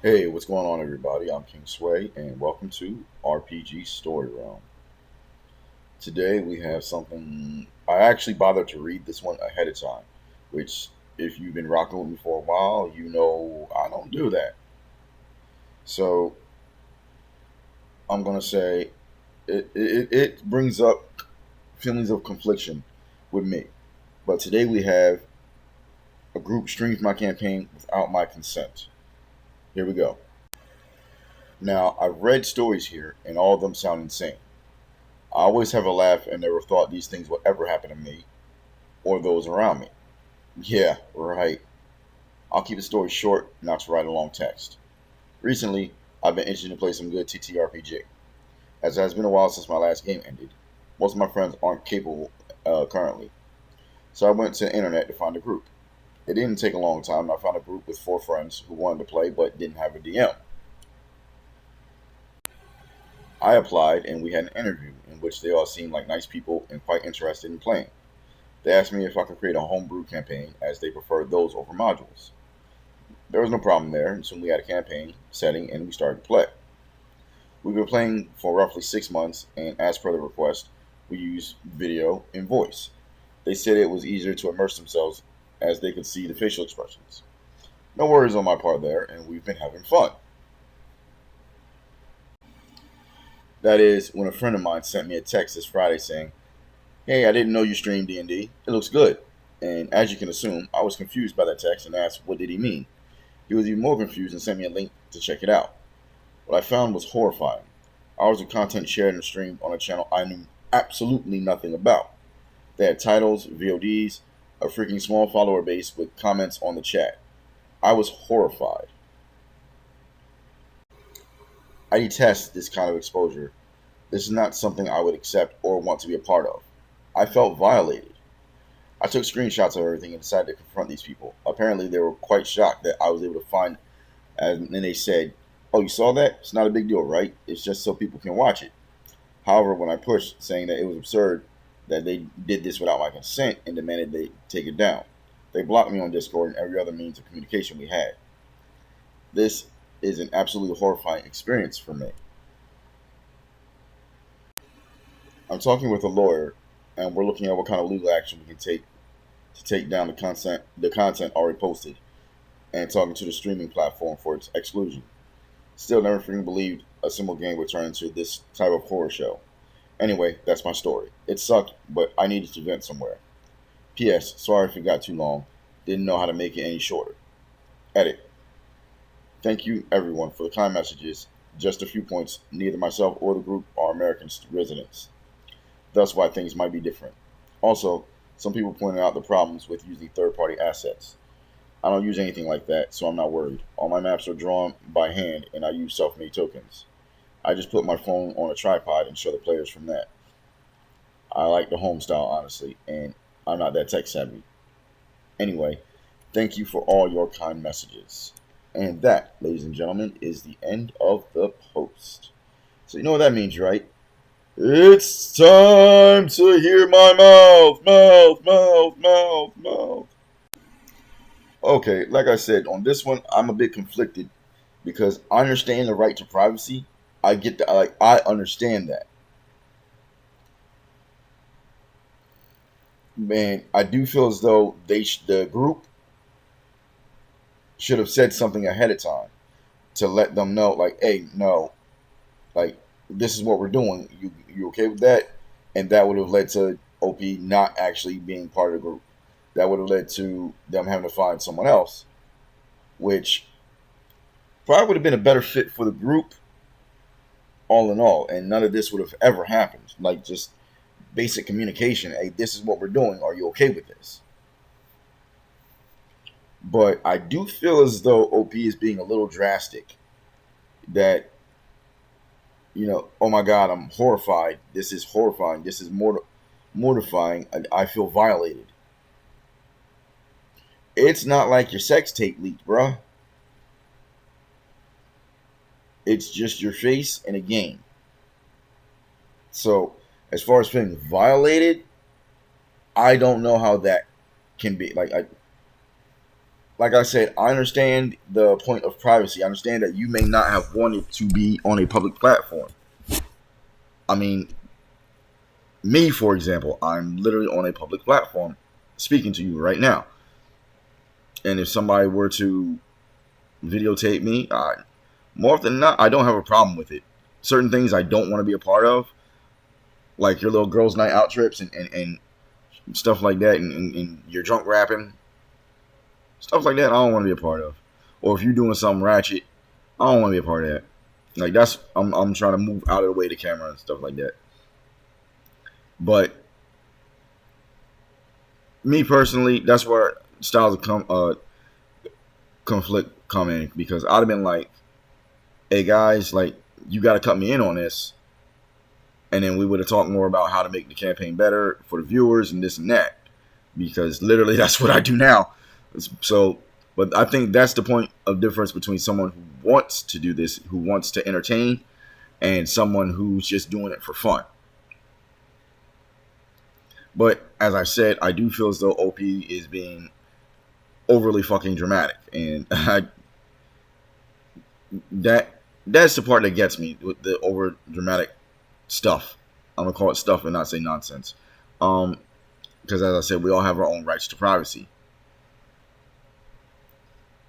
Hey, what's going on, everybody? I'm King Sway, and welcome to RPG Story Realm. Today we have something. I actually bothered to read this one ahead of time, which, if you've been rocking with me for a while, you know I don't do that. So I'm gonna say it brings up feelings of confliction with me. But today we have a group streams my campaign without my consent. Here we go. Now I've read stories here, and all of them sound insane. I always have a laugh and never thought these things would ever happen to me or those around me. Yeah, right. I'll keep the story short, not to write a long text. Recently, I've been itching to play some good TTRPG. As it has been a while since my last game ended, most of my friends aren't capable currently. So I went to the internet to find a group. It didn't take a long time, and I found a group with four friends who wanted to play but didn't have a DM. I applied, and we had an interview in which they all seemed like nice people and quite interested in playing. They asked me if I could create a homebrew campaign, as they preferred those over modules. There was no problem there, and soon we had a campaign setting and we started to play. We've been playing for roughly 6 months, and as per the request, we use video and voice. They said it was easier to immerse themselves as they could see the facial expressions. No worries on my part there, and we've been having fun. That is, when a friend of mine sent me a text this Friday saying, "Hey, I didn't know you streamed D&D. It looks good." And as you can assume, I was confused by that text and asked what did he mean. He was even more confused and sent me a link to check it out. What I found was horrifying. Hours of content shared and streamed on a channel I knew absolutely nothing about. They had titles, VODs, a freaking small follower base with comments on the chat. I was horrified. I detest this kind of exposure. This is not something I would accept or want to be a part of. I felt violated. I took screenshots of everything and decided to confront these people. Apparently, they were quite shocked that I was able to find, and then they said, "Oh, you saw that? It's not a big deal, right? It's just so people can watch it." However, when I pushed, saying that it was absurd that they did this without my consent and demanded they take it down, they blocked me on Discord and every other means of communication we had. This is an absolutely horrifying experience for me. I'm talking with a lawyer, and we're looking at what kind of legal action we can take to take down the content already posted, and talking to the streaming platform for its exclusion. Still never freaking believed a simple game would turn into this type of horror show. Anyway, that's my story. It sucked, but I needed to vent somewhere. P.S. Sorry if it got too long. Didn't know how to make it any shorter. Edit. Thank you, everyone, for the kind messages. Just a few points. Neither myself or the group are American residents. Thus, why things might be different. Also, some people pointed out the problems with using third party assets. I don't use anything like that, so I'm not worried. All my maps are drawn by hand, and I use self made tokens. I just put my phone on a tripod and show the players from that. I like the home style, honestly, and I'm not that tech savvy. Anyway, thank you for all your kind messages. And that, ladies and gentlemen, is the end of the post. So you know what that means, right? It's time to hear my mouth. Okay, like I said, on this one, I'm a bit conflicted because I understand the right to privacy. I get that. I understand that. Man, I do feel as though the group should have said something ahead of time to let them know, like, hey, no, like this is what we're doing. You okay with that? And that would have led to OP not actually being part of the group. That would have led to them having to find someone else, which probably would have been a better fit for the group, all in all. And none of this would have ever happened. Like just basic communication. Hey, this is what we're doing. Are you okay with this? But I do feel as though OP is being a little drastic. That oh my God, I'm horrified. This is horrifying. This is mortifying. I feel violated. It's not like your sex tape leaked, bruh. It's just your face in a game. So, as far as feeling violated, I don't know how that can be. Like, like I said, I understand the point of privacy. I understand that you may not have wanted to be on a public platform. I mean, me, for example, I'm literally on a public platform speaking to you right now. And if somebody were to videotape me, more often than not, I don't have a problem with it. Certain things I don't want to be a part of, like your little girls' night out trips and stuff like that, and your drunk rapping, stuff like that, I don't want to be a part of. Or if you're doing something ratchet, I don't want to be a part of that. Like I'm trying to move out of the way of the camera and stuff like that. But me personally, that's where styles of conflict come in, because I'd have been like, hey guys, like, you got to cut me in on this, and then we would have talked more about how to make the campaign better for the viewers and this and that, because literally that's what I do now. So, but I think that's the point of difference between someone who wants to do this, who wants to entertain, and someone who's just doing it for fun. But as I said, I do feel as though OP is being overly fucking dramatic, and that's the part that gets me with the over dramatic stuff. I'm gonna call it stuff and not say nonsense, because as I said, we all have our own rights to privacy.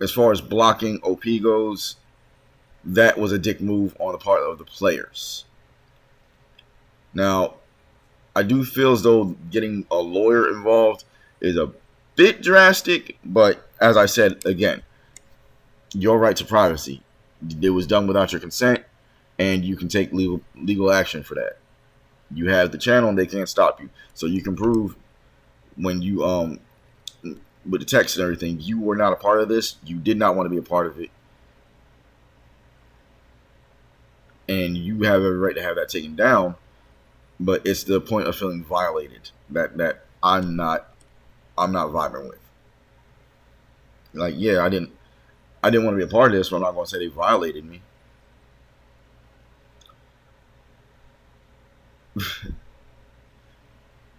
As far as blocking OP goes, that was a dick move on the part of the players. Now, I do feel as though getting a lawyer involved is a bit drastic, but as I said again, your right to privacy. It was done without your consent, and you can take legal action for that. You have the channel, and they can't stop you. So you can prove when you with the text and everything, you were not a part of this. You did not want to be a part of it, and you have every right to have that taken down. But it's the point of feeling violated that I'm not vibing with. Like, yeah, I didn't want to be a part of this, but I'm not going to say they violated me.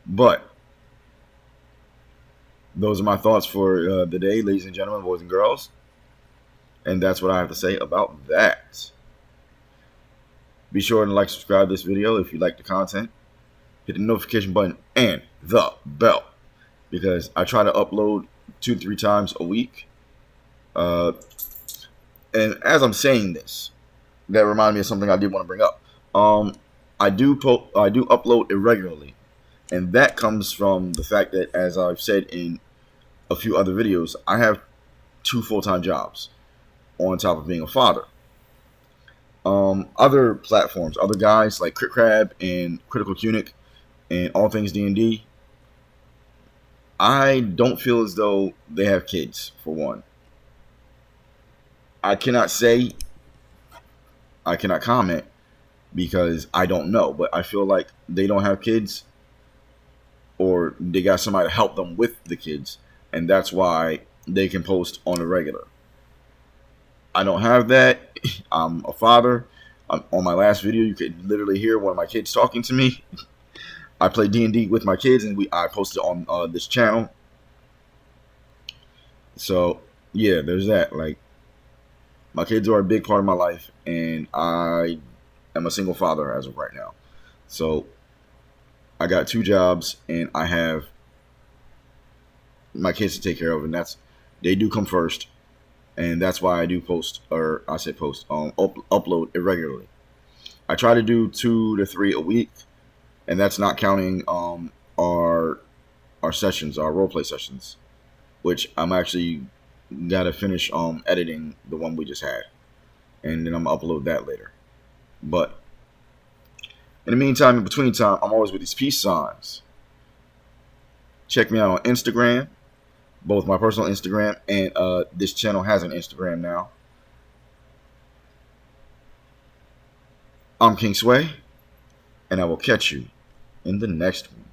But those are my thoughts for the day, ladies and gentlemen, boys and girls. And that's what I have to say about that. Be sure to like, subscribe to this video if you like the content. Hit the notification button and the bell, because I try to upload 2-3 times a week. And as I'm saying this, that reminded me of something I did want to bring up. I do upload irregularly, and that comes from the fact that, as I've said in a few other videos, I have 2 full-time jobs on top of being a father. Other platforms, other guys like Crit Crab and Critical Cunic and All Things D&D, I don't feel as though they have kids, for one. I cannot comment because I don't know, but I feel like they don't have kids, or they got somebody to help them with the kids, and that's why they can post on a regular. I don't have that. I'm a father. On my last video, you could literally hear one of my kids talking to me. I play D&D with my kids, and I posted on this channel. So yeah, there's that. Like, my kids are a big part of my life, and I am a single father as of right now. So I got 2 jobs, and I have my kids to take care of, and they do come first. And that's why I do upload irregularly. I try to do 2 to 3 a week, and that's not counting our sessions, our roleplay sessions, which I'm actually gotta finish editing the one we just had, and then I'm gonna upload that later. But in the meantime, in between time, I'm always with these peace signs. Check me out on Instagram, both my personal Instagram and this channel has an Instagram now. I'm King Sway, and I will catch you in the next one.